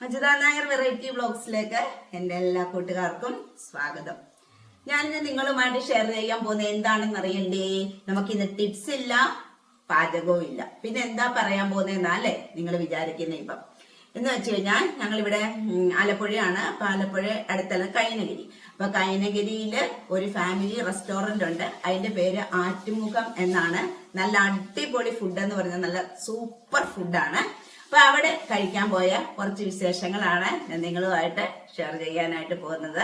Ajitha Nair variety വ്ളോഗ്സിലേക്ക് എൻ്റെ എല്ലാ കൂട്ടുകാർക്കും സ്വാഗതം. ഞാനിന്ന് നിങ്ങളുമായിട്ട് ഷെയർ ചെയ്യാൻ പോകുന്നത് എന്താണെന്ന് അറിയണ്ടേ? നമുക്കിന്ന് ടിപ്സ് ഇല്ല, പാചകവും ഇല്ല, പിന്നെ എന്താ പറയാൻ പോകുന്നതെന്നല്ലേ നിങ്ങൾ വിചാരിക്കുന്നത്. ഇപ്പം എന്ന് വെച്ച് കഴിഞ്ഞാൽ ഞങ്ങളിവിടെ ആലപ്പുഴയാണ്. അപ്പൊ ആലപ്പുഴ അടുത്തുള്ള കൈനഗിരി. അപ്പൊ കൈനഗിരിയില് ഒരു ഫാമിലി റെസ്റ്റോറന്റ് ഉണ്ട്. അതിന്റെ പേര് ആറ്റുമുഖം എന്നാണ്. നല്ല അടിപൊളി ഫുഡ് എന്ന് പറഞ്ഞാൽ നല്ല സൂപ്പർ ഫുഡാണ്. അപ്പൊ അവിടെ കഴിക്കാൻ പോയ കുറച്ച് വിശേഷങ്ങളാണ് നിങ്ങളുമായിട്ട് ഷെയർ ചെയ്യാനായിട്ട് പോകുന്നത്.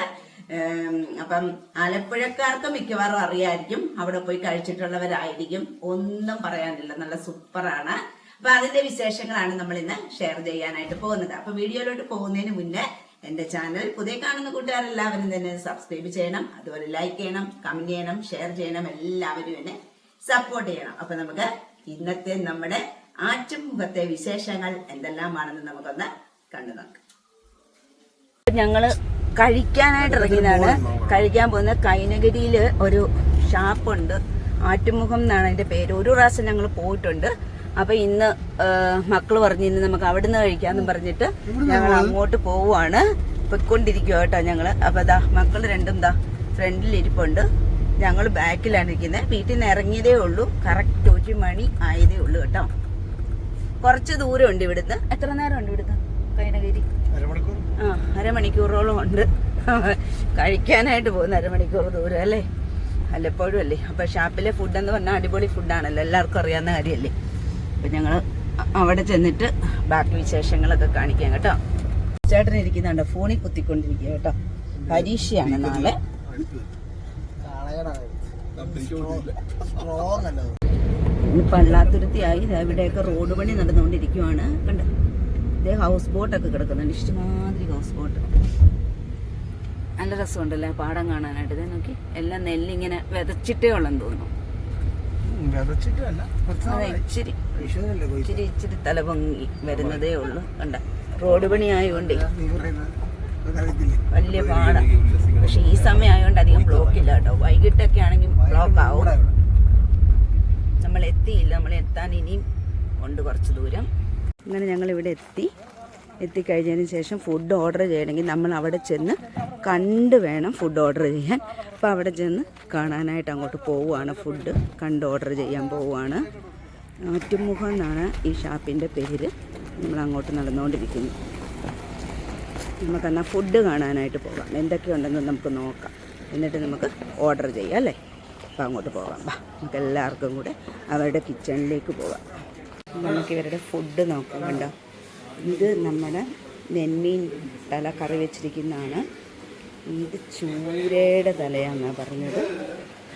അപ്പം ആലപ്പുഴക്കാർക്ക് മിക്കവാറും അറിയായിരിക്കും, അവിടെ പോയി കഴിച്ചിട്ടുള്ളവരായിരിക്കും. ഒന്നും പറയാനില്ല, നല്ല സൂപ്പറാണ്. അപ്പൊ അതിന്റെ വിശേഷങ്ങളാണ് നമ്മൾ ഇന്ന് ഷെയർ ചെയ്യാനായിട്ട് പോകുന്നത്. അപ്പൊ വീഡിയോയിലോട്ട് പോകുന്നതിന് മുന്നേ എന്റെ ചാനൽ പുതിയ കാണുന്ന കൂട്ടുകാരെല്ലാവരും തന്നെ സബ്സ്ക്രൈബ് ചെയ്യണം, അതുപോലെ ലൈക്ക് ചെയ്യണം, കമന്റ് ചെയ്യണം, ഷെയർ ചെയ്യണം, എല്ലാവരും എന്നെ സപ്പോർട്ട് ചെയ്യണം. അപ്പൊ നമുക്ക് ഇന്നത്തെ നമ്മുടെ ആറ്റുമുഖത്തെ വിശേഷങ്ങൾ എന്തെല്ലാമാണെന്ന് നമുക്കൊന്ന് കണ്ടു നോക്കാം. ഞങ്ങള് കഴിക്കാനായിട്ട് ഇറങ്ങിയതാണ്. കഴിക്കാൻ പോകുന്ന കൈനഗിരിയില് ഒരു ഷാപ്പുണ്ട്, ആറ്റുമുഖം എന്നാണ് അതിന്റെ പേര്. ഒരു പ്രാവശ്യം ഞങ്ങൾ പോയിട്ടുണ്ട്. അപ്പൊ ഇന്ന് മക്കള് പറഞ്ഞിരുന്നു നമുക്ക് അവിടുന്ന് കഴിക്കാന്നും പറഞ്ഞിട്ട് ഞങ്ങൾ അങ്ങോട്ട് പോവുകയാണ്. പൊയ്ക്കൊണ്ടിരിക്കുക കേട്ടോ ഞങ്ങള്. അപ്പൊ ദാ മക്കള് രണ്ടും ദാ ഫ്രണ്ടിൽ ഇരിപ്പുണ്ട്, ഞങ്ങൾ ബാക്കിലാണ് ഇരിക്കുന്നത്. വീട്ടിൽ നിന്ന് ഇറങ്ങിയതേ ഉള്ളൂ. കറക്റ്റ് 1 മണി ആയതേ ഉള്ളൂ കേട്ടോ. കുറച്ച് ദൂരം ഉണ്ട് ഇവിടുന്ന്. എത്ര നേരം ഉണ്ട് ഇവിടുന്ന് കൈനഗിരി? അരമണിക്കൂറോളം ഉണ്ട്. കഴിക്കാനായിട്ട് പോകുന്ന അരമണിക്കൂർ ദൂരം അല്ലേ, വല്ലപ്പോഴും അല്ലേ. അപ്പൊ ഷാപ്പിലെ ഫുഡ് എന്ന് പറഞ്ഞാൽ അടിപൊളി ഫുഡാണല്ലോ, എല്ലാവർക്കും അറിയാവുന്ന കാര്യമല്ലേ. അപ്പൊ ഞങ്ങള് അവിടെ ചെന്നിട്ട് ബാക്കി വിശേഷങ്ങളൊക്കെ കാണിക്കാം കേട്ടോ. ചേട്ടൻ ഇരിക്കുന്നുണ്ടോ, ഫോണിൽ കുത്തിക്കൊണ്ടിരിക്കുക കേട്ടോ. പരീക്ഷയാണ് നാളെ. പള്ളാത്തുരുത്തിയായി ഇവിടെയൊക്കെ റോഡ് പണി നടന്നുകൊണ്ടിരിക്കുവാണ്. കണ്ട ഇതേ ഹൗസ് ബോട്ടൊക്കെ കിടക്കുന്നുണ്ട്, ഇഷ്ടമാതിരി ഹൗസ് ബോട്ട്. നല്ല രസമുണ്ടല്ലേ പാടം കാണാനായിട്ട്. ഇതേ നോക്കി, എല്ലാം നെല്ലിങ്ങനെ വിതച്ചിട്ടേ ഉള്ളെന്ന് തോന്നുന്നു. ഇച്ചിരി ഇച്ചിരി തലപൊങ്ങി വരുന്നതേ ഉള്ളൂ. കണ്ട റോഡ് പണി ആയതുകൊണ്ട് വലിയ പാടാ. പക്ഷെ ഈ സമയം ആയതുകൊണ്ട് അധികം ബ്ലോക്ക് ഇല്ല കേട്ടോ. വൈകിട്ടൊക്കെ ആണെങ്കിൽ ബ്ലോക്ക് ആവും. നമ്മൾ എത്തിയില്ല, നമ്മൾ എത്താൻ ഇനിയും ഉണ്ട് കുറച്ച് ദൂരം. അങ്ങനെ ഞങ്ങൾ ഇവിടെ എത്തിക്കഴിഞ്ഞതിന് ശേഷം ഫുഡ് ഓർഡർ ചെയ്യണമെങ്കിൽ നമ്മൾ അവിടെ ചെന്ന് കണ്ട് വേണം ഫുഡ് ഓർഡർ ചെയ്യാൻ. അപ്പോൾ അവിടെ ചെന്ന് കാണാനായിട്ട് അങ്ങോട്ട് പോവുകയാണ്. ഫുഡ് കണ്ട് ഓർഡർ ചെയ്യാൻ പോവുകയാണ്. ആറ്റുമുഖം എന്നാണ് ഈ ഷാപ്പിൻ്റെ പേര്. നമ്മൾ അങ്ങോട്ട് നടന്നുകൊണ്ടിരിക്കുന്നു. നമുക്കെന്നാൽ ഫുഡ് കാണാനായിട്ട് പോകാം. എന്തൊക്കെയുണ്ടെന്ന് നമുക്ക് നോക്കാം, എന്നിട്ട് നമുക്ക് ഓർഡർ ചെയ്യാം അല്ലേ. അപ്പം അങ്ങോട്ട് പോകാം. നമുക്ക് എല്ലാവർക്കും കൂടെ അവരുടെ കിച്ചണിലേക്ക് പോകാം. നമുക്ക് ഇവരുടെ ഫുഡ് നോക്കാം. കണ്ടോ, ഇത് നമ്മുടെ നെന്മീൻ തല കറി വെച്ചിരിക്കുന്നതാണ്. ഇത് ചൂരയുടെ തലയാണെന്നാണ് പറഞ്ഞത്.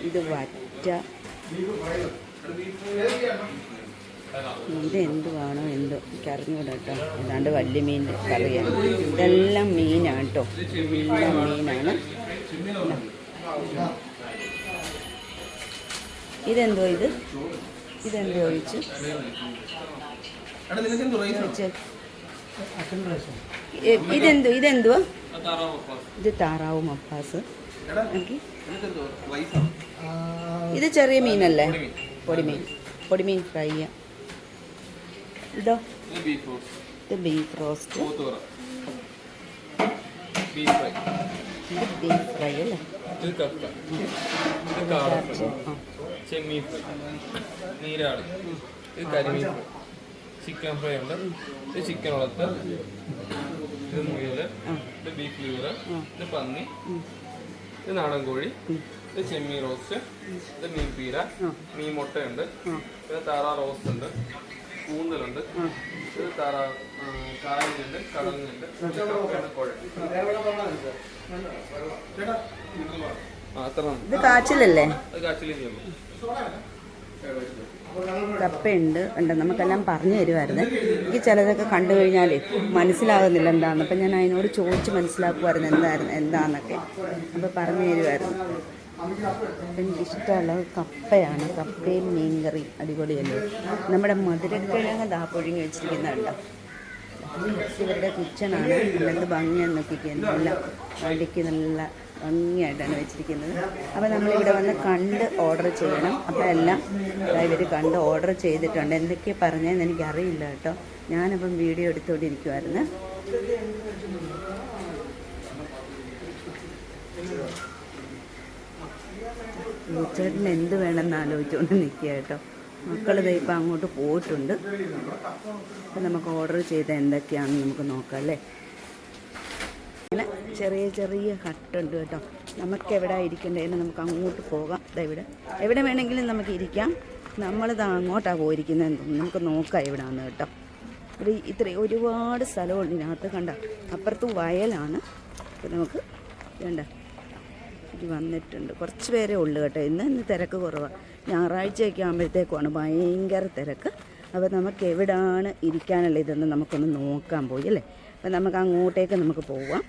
ഇത് വറ്റ. ഇതെന്തുവാണോ എന്തോ എനിക്കറിഞ്ഞൂടാ കേട്ടോ. ഏതാണ്ട് വലിയ മീനിൻ്റെ കറിയാണ്. ഇതെല്ലാം മീനാണ് കേട്ടോ, എല്ലാം മീനാണ്. ഇതെന്തോ ഇതെന്തോ ഒഴിച്ച് ഇതെന്തുവാ? ഇത് താറാവ് മപ്പാസ്. ഇത് ചെറിയ മീനല്ലേ, പൊടിമീൻ ഫ്രൈ. ഇതോ ഇത് ബീഫ് റോസ്റ്റ്. ഇത് ബീഫ് ഫ്രൈ അല്ലേ. ചെമ്മീൻ ഫ്രൈ, നീരാളി, ഇത് കരിമീൻ ഫ്രൈ, ചിക്കൻ ഫ്രൈ ഉണ്ട്, ഇത് ചിക്കൻ വളർത്ത്, ഇത് മുയല്, ഇത് ബീഫ് ലിവർ, ഇത് പന്നി, ഇത് നാടൻ കോഴി, ഇത് ചെമ്മീൻ റോസ്റ്റ്, ഇത് മീൻ പീര, മീൻ മുട്ടയുണ്ട്, ഇത് താറാ റോസ്റ്റ് ഉണ്ട്, കൂന്തലുണ്ട്, ഇത് താറാ കായലുണ്ട്, കടലുണ്ട്, കുഴ. ഇത് കാച്ചിലല്ലേ? അത് കാച്ചിലും ചെയ്യുന്നു. കപ്പയുണ്ട്. ഉണ്ട്, നമുക്കെല്ലാം പറഞ്ഞു തരുമായിരുന്നു. എനിക്ക് ചിലതൊക്കെ കണ്ടു കഴിഞ്ഞാൽ മനസ്സിലാകുന്നില്ല എന്താണെന്ന്. അപ്പം ഞാൻ അതിനോട് ചോദിച്ച് മനസ്സിലാക്കുമായിരുന്നു എന്താണെന്നൊക്കെ. അപ്പോൾ പറഞ്ഞു തരുമായിരുന്നു. എനിക്കിഷ്ടമുള്ളത് കപ്പയാണ്. കപ്പയും മീൻകറി അടിപൊളിയല്ലേ. നമ്മുടെ മധുരക്കിഴങ്ങ് പുഴുങ്ങി വെച്ചിരിക്കുന്നുണ്ടോ. ഇവരുടെ കിച്ചണാണ്. എന്ത് ഭംഗിയാന്ന് നോക്കിക്കുന്നത്. എല്ലാം അടിക്ക് നല്ല ഭംഗിയായിട്ടാണ് വെച്ചിരിക്കുന്നത്. അപ്പോൾ നമ്മളിവിടെ വന്ന് കണ്ട് ഓർഡർ ചെയ്യണം. അപ്പോൾ എല്ലാം ഇവർ കണ്ട് ഓർഡർ ചെയ്തിട്ടുണ്ട്. എന്തൊക്കെയാണ് പറഞ്ഞതെന്ന് എനിക്കറിയില്ല കേട്ടോ. ഞാനപ്പം വീഡിയോ എടുത്തുകൊണ്ടിരിക്കുമായിരുന്നു. ചേട്ടന് എന്ത് വേണമെന്ന് ആലോചിച്ചുകൊണ്ട് നിൽക്കുക കേട്ടോ. മക്കൾ ഇപ്പം അങ്ങോട്ട് പോയിട്ടുണ്ട്. അപ്പം നമുക്ക് ഓർഡർ ചെയ്ത എന്തൊക്കെയാണെന്ന് നമുക്ക് നോക്കാം അല്ലേ. അങ്ങനെ ചെറിയ ചെറിയ ഹട്ടുണ്ട് കേട്ടോ. നമുക്ക് എവിടെ ഇരിക്കേണ്ടതെന്ന് നമുക്ക് അങ്ങോട്ട് പോകാം. ഇവിടെ എവിടെ വേണമെങ്കിലും നമുക്ക് ഇരിക്കാം. നമ്മളിത് അങ്ങോട്ടാണ് പോയിരിക്കുന്നത്. നമുക്ക് നോക്കാം എവിടെയാണെന്ന് കേട്ടോ. ഒരുപാട് സ്ഥലമുണ്ട് ഇതിനകത്ത്. കണ്ട അപ്പുറത്ത് വയലാണ്. അപ്പം നമുക്ക് വേണ്ട ഇത് വന്നിട്ടുണ്ട്. കുറച്ച് പേരേ ഉള്ളൂ കേട്ടോ. ഇന്ന് തിരക്ക് കുറവാണ്. ഞായറാഴ്ചയൊക്കെ ആകുമ്പോഴത്തേക്കുമാണ് ഭയങ്കര തിരക്ക്. അപ്പോൾ നമുക്ക് എവിടെയാണ് ഇരിക്കാനുള്ള ഇതെന്ന് നമുക്കൊന്ന് നോക്കാൻ പോയി അല്ലേ. അപ്പം നമുക്ക് അങ്ങോട്ടേക്ക് നമുക്ക് പോവാം.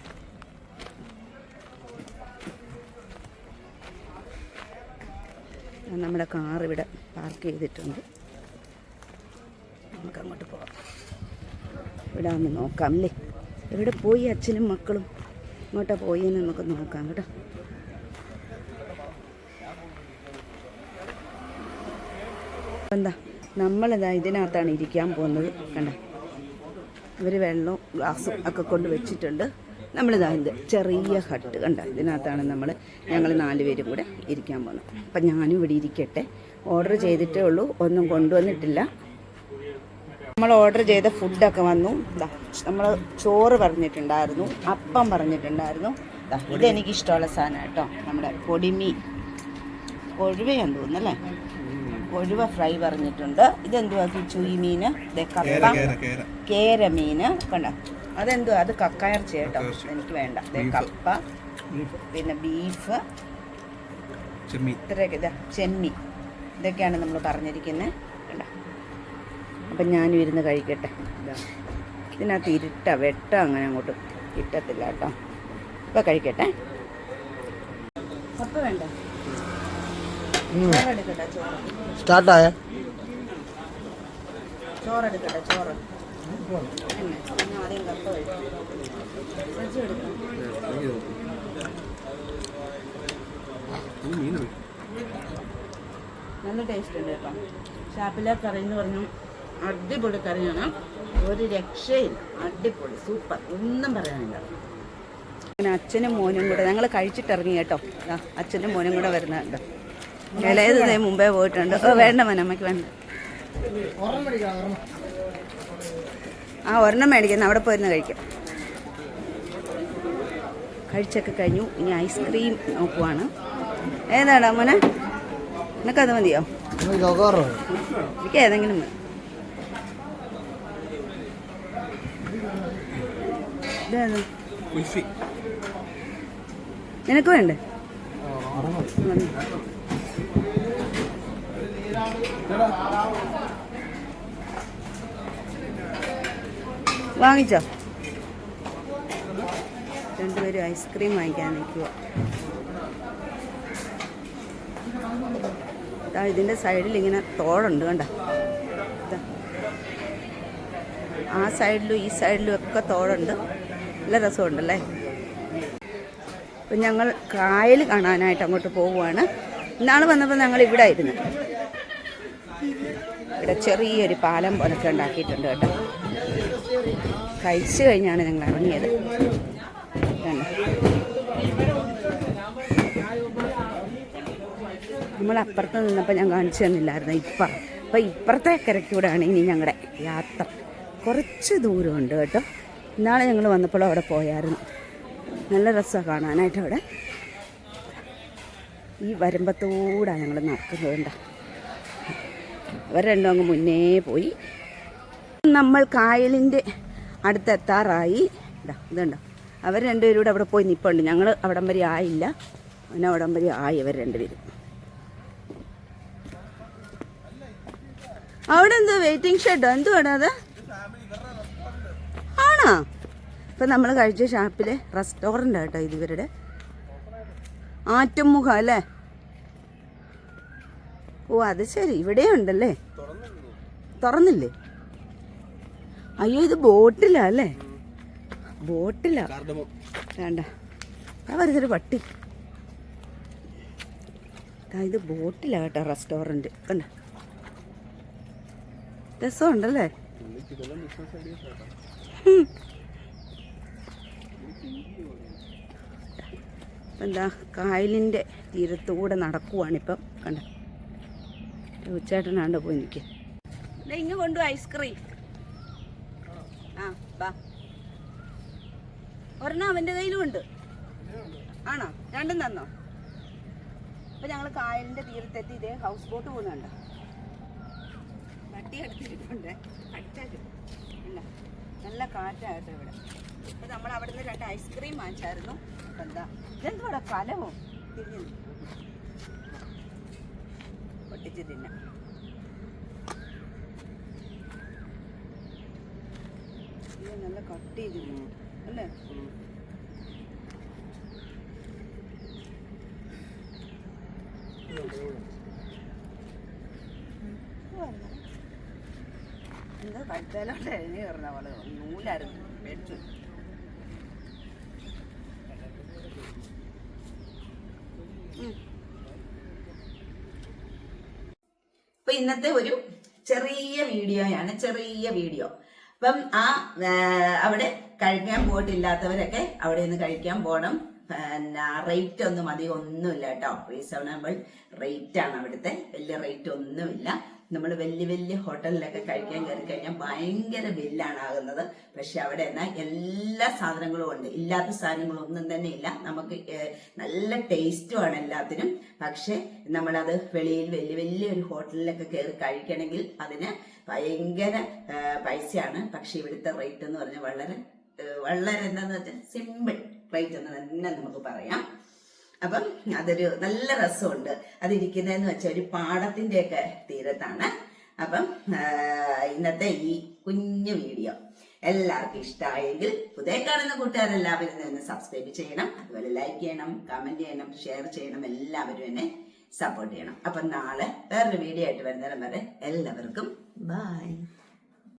നമ്മുടെ കാർ ഇവിടെ പാർക്ക് ചെയ്തിട്ടുണ്ട്. നമുക്ക് അങ്ങോട്ട് പോവാം. ഇവിടെ ഒന്ന് നോക്കാം അല്ലേ. എവിടെ പോയി അച്ഛനും മക്കളും ഇങ്ങോട്ടാ പോയി എന്ന് നമുക്ക് നോക്കാം കേട്ടോ. എന്താ നമ്മളിതാ ഇതിനകത്താണ് ഇരിക്കാൻ പോകുന്നത്. കണ്ട ഇവർ വെള്ളവും ഗ്ലാസും ഒക്കെ കൊണ്ട് വെച്ചിട്ടുണ്ട്. നമ്മളിതാ ഇത് ചെറിയ ഹട്ട് കണ്ട ഇതിനകത്താണ് ഞങ്ങൾ 4 പേരും കൂടെ ഇരിക്കാൻ പോകുന്നത്. അപ്പം ഞാനും ഇവിടെ ഇരിക്കട്ടെ. ഓർഡർ ചെയ്തിട്ടേ ഉള്ളൂ, ഒന്നും കൊണ്ടുവന്നിട്ടില്ല. നമ്മൾ ഓർഡർ ചെയ്ത ഫുഡൊക്കെ വന്നു. നമ്മൾ ചോറ് പറഞ്ഞിട്ടുണ്ടായിരുന്നു, അപ്പം പറഞ്ഞിട്ടുണ്ടായിരുന്നു. ഇതെനിക്കിഷ്ടമുള്ള സാധനം കേട്ടോ. നമ്മുടെ പൊടിമീൻ കൊഴുവയാന്ന് തോന്നുന്നല്ലേ. കൊഴുവ ഫ്രൈ പറഞ്ഞിട്ടുണ്ട്. ഇതെന്തുവാ ചുയി മീൻ, കപ്പ കേരമീന് കണ്ട. അതെന്തുവാ അത് കക്കയിറച്ചി കേട്ടോ. എനിക്ക് വേണ്ട. കപ്പ പിന്നെ ബീഫ് ഇത്രയൊക്കെ ചെമ്മീൻ ഇതൊക്കെയാണ് നമ്മൾ പറഞ്ഞിരിക്കുന്നത് കണ്ട. അപ്പം ഞാനും ഇരുന്ന് കഴിക്കട്ടെ. ഇതിനകത്ത് വെട്ടം അങ്ങനെ അങ്ങോട്ട് കിട്ടത്തില്ല കേട്ടോ. ഇപ്പം കഴിക്കട്ടെ. കപ്പ വേണ്ട, ചോറെടുക്കട്ടെ. സ്റ്റാർട്ടായ ചോറെടുക്കട്ടെ. ചോറ് ആദ്യം കപ്പ കഴിക്കും. നല്ല ടേസ്റ്റ് ഉണ്ട് കേട്ടോ. ഷാപ്പിലെ കറി എന്ന് പറഞ്ഞു അടിപൊളി കറിയാണ്. ഒരു രക്ഷയില്ല. അടിപൊളി സൂപ്പർ, ഒന്നും പറയാനില്ല. അങ്ങനെ അച്ഛനും മോനും കൂടെ ഞങ്ങൾ കഴിച്ചിട്ടിറങ്ങി കേട്ടോ. അച്ഛനും മോനും കൂടെ വരുന്നുണ്ട്. ഇളയത് മുമ്പേ പോയിട്ടുണ്ട്. വേണ്ട മോനെ, അമ്മയ്ക്ക് വേണ്ട. ഒരെണ്ണം മേടിക്കുന്ന അവിടെ പോയിരുന്ന് കഴിക്കാം. കഴിച്ചൊക്കെ കഴിഞ്ഞു. ഇനി ഐസ്ക്രീം നോക്കുവാണ്. ഏതാടാ മോനെ, നിനക്കത് മതിയോ? എനിക്ക് ഏതെങ്കിലും മതി. നിനക്ക് വേണ്ടേ? വാങ്ങിച്ചോ? രണ്ടുപേരും ഐസ്ക്രീം വാങ്ങിക്കാൻ നിൽക്കുക. ഇതിൻ്റെ സൈഡിൽ ഇങ്ങനെ തോടുണ്ട് കണ്ട. ആ സൈഡിലും ഈ സൈഡിലും ഒക്കെ തോടുണ്ട്. നല്ല രസമുണ്ടല്ലേ. അപ്പം ഞങ്ങൾ കായൽ കാണാനായിട്ട് അങ്ങോട്ട് പോവുകയാണ്. ഇന്നാൾ വന്നപ്പോൾ ഞങ്ങൾ ഇവിടെ ആയിരുന്നു. ഇവിടെ ചെറിയൊരു പാലം പോലൊക്കെ ഉണ്ടാക്കിയിട്ടുണ്ട് കേട്ടോ. കഴിച്ചു കഴിഞ്ഞാണ് ഞങ്ങൾ ഇറങ്ങിയത്. നമ്മൾ അപ്പുറത്ത് നിന്നപ്പോൾ ഞാൻ കാണിച്ചു തന്നില്ലായിരുന്നു. അപ്പോൾ ഇപ്പുറത്തെ കരയ്ക്കൂടെയാണ് ഇനി ഞങ്ങളുടെ യാത്ര. കുറച്ച് ദൂരമുണ്ട് കേട്ടോ. ഇന്നാളെ ഞങ്ങൾ വന്നപ്പോൾ അവിടെ പോയായിരുന്നു. നല്ല രസമാണ് കാണാനായിട്ട്. അവിടെ ഈ വരമ്പത്തൂടാണ് ഞങ്ങൾ നടക്കുന്നത്. അവർ രണ്ടും അങ്ങ് മുന്നേ പോയി. നമ്മൾ കായലിൻ്റെ അടുത്തെത്താറായി. ഇതുണ്ടോ, അവർ രണ്ടുപേരും കൂടെ അവിടെ പോയി നിൽപ്പുണ്ട്. ഞങ്ങൾ അവിടം വരെ ആയില്ല. അങ്ങനെ അവിടം വരെ ആയി അവർ രണ്ടുപേരും. അവിടെ എന്തോ വെയിറ്റിംഗ് ഷെഡോ എന്തുവാണ് അത്? ആണോ? ഇപ്പം നമ്മൾ കഴിച്ച ഷാപ്പിലെ റെസ്റ്റോറൻ്റ് കേട്ടോ ഇത്. ഇവരുടെ ആറ്റുമുഖം അല്ലേ? ഓ അത് ശരി, ഇവിടെ ഉണ്ടല്ലേ. തുറന്നില്ലേ? അയ്യോ ഇത് ബോട്ടിലാ അല്ലേ? ബോട്ടിലാ. വേണ്ട, ആ വരുന്നൊരു പട്ടി. ഇത് ബോട്ടിലാ കേട്ടോ റെസ്റ്റോറൻറ്റ്. കണ്ട രസമുണ്ടല്ലേ. എന്താ കായലിൻ്റെ തീരത്തൂടെ നടക്കുവാണിപ്പം. കണ്ട ഉച്ചേട്ടനാണ്ട് പോയി നിൽക്കുക. അല്ല ഇങ്ങ് കൊണ്ടു ഐസ്ക്രീം. ആ ബാ, ഒരെണ്ണം അവൻ്റെ കയ്യിലും ഉണ്ട്. ആണോ? രണ്ടും തന്നോ? അപ്പം ഞങ്ങൾ കായലിൻ്റെ തീരത്തെത്തി. ഇതേ ഹൗസ് ബോട്ട് പോകുന്നുണ്ട്. വട്ടി എടുത്തിട്ടുണ്ട്. അടിച്ചാൽ ഇല്ല, നല്ല കാറ്റായിട്ട് ഇവിടെ. അപ്പം നമ്മൾ അവിടെ നിന്ന് 2 ഐസ്ക്രീം വാങ്ങിച്ചായിരുന്നു. അപ്പം എന്താ ഇതെന്തുവാടാ കലമോ? തിരിഞ്ഞു പൊട്ടിച്ച് തിന്നാം. ഇത് നല്ല കട്ട് ചെയ്തിരുന്നു അല്ലേ? എന്താ കഴുത്തേലോട്ട് എഴുതി കയറുന്ന പോലെ നൂലായിരുന്നു മേടിച്ചു. അപ്പൊ ഇന്നത്തെ ഒരു ചെറിയ വീഡിയോയാണ്, ചെറിയ വീഡിയോ. അപ്പം അവിടെ കഴിക്കാൻ പോയിട്ടില്ലാത്തവരൊക്കെ അവിടെ നിന്ന് കഴിക്കാൻ പോകണം. പിന്നെ റേറ്റ് ഒന്നും അധികം ഒന്നുമില്ല കേട്ടോ. റീസണബിൾ റേറ്റ് ആണ് അവിടുത്തെ. വലിയ റേറ്റ് ഒന്നുമില്ല. നമ്മൾ വലിയ വലിയ ഹോട്ടലിലൊക്കെ കഴിക്കാൻ കയറി കഴിഞ്ഞാൽ ഭയങ്കര ബില്ലാണ് ആകുന്നത്. പക്ഷെ അവിടെ എന്നാൽ എല്ലാ സാധനങ്ങളും ഉണ്ട്, ഇല്ലാത്ത സാധനങ്ങളൊന്നും തന്നെ ഇല്ല. നമുക്ക് നല്ല ടേസ്റ്റുമാണ് എല്ലാത്തിനും. പക്ഷെ നമ്മളത് വെളിയിൽ വലിയ വലിയ ഒരു ഹോട്ടലിലൊക്കെ കയറി കഴിക്കണമെങ്കിൽ അതിന് ഭയങ്കര പൈസയാണ്. പക്ഷെ ഇവിടുത്തെ റേറ്റ് എന്ന് പറഞ്ഞാൽ വളരെ വളരെ എന്താന്ന് വെച്ചാൽ സിമ്പിൾ റേറ്റ് എന്ന് തന്നെ നമുക്ക് പറയാം. അപ്പം അതൊരു നല്ല രസമുണ്ട്. അതിരിക്കുന്നതെന്ന് വെച്ചാൽ ഒരു പാടത്തിൻ്റെയൊക്കെ തീരത്താണ്. അപ്പം ഇന്നത്തെ ഈ കുഞ്ഞു വീഡിയോ എല്ലാവർക്കും ഇഷ്ടമായെങ്കിൽ പുതിയ കാണുന്ന കൂട്ടുകാരെല്ലാവരും തന്നെ സബ്സ്ക്രൈബ് ചെയ്യണം. അതുപോലെ ലൈക്ക് ചെയ്യണം, കമന്റ് ചെയ്യണം, ഷെയർ ചെയ്യണം. എല്ലാവരും എന്നെ സപ്പോർട്ട് ചെയ്യണം. അപ്പം നാളെ വേറൊരു വീഡിയോ ആയിട്ട് വരുന്നേരം വരെ എല്ലാവർക്കും ബൈ.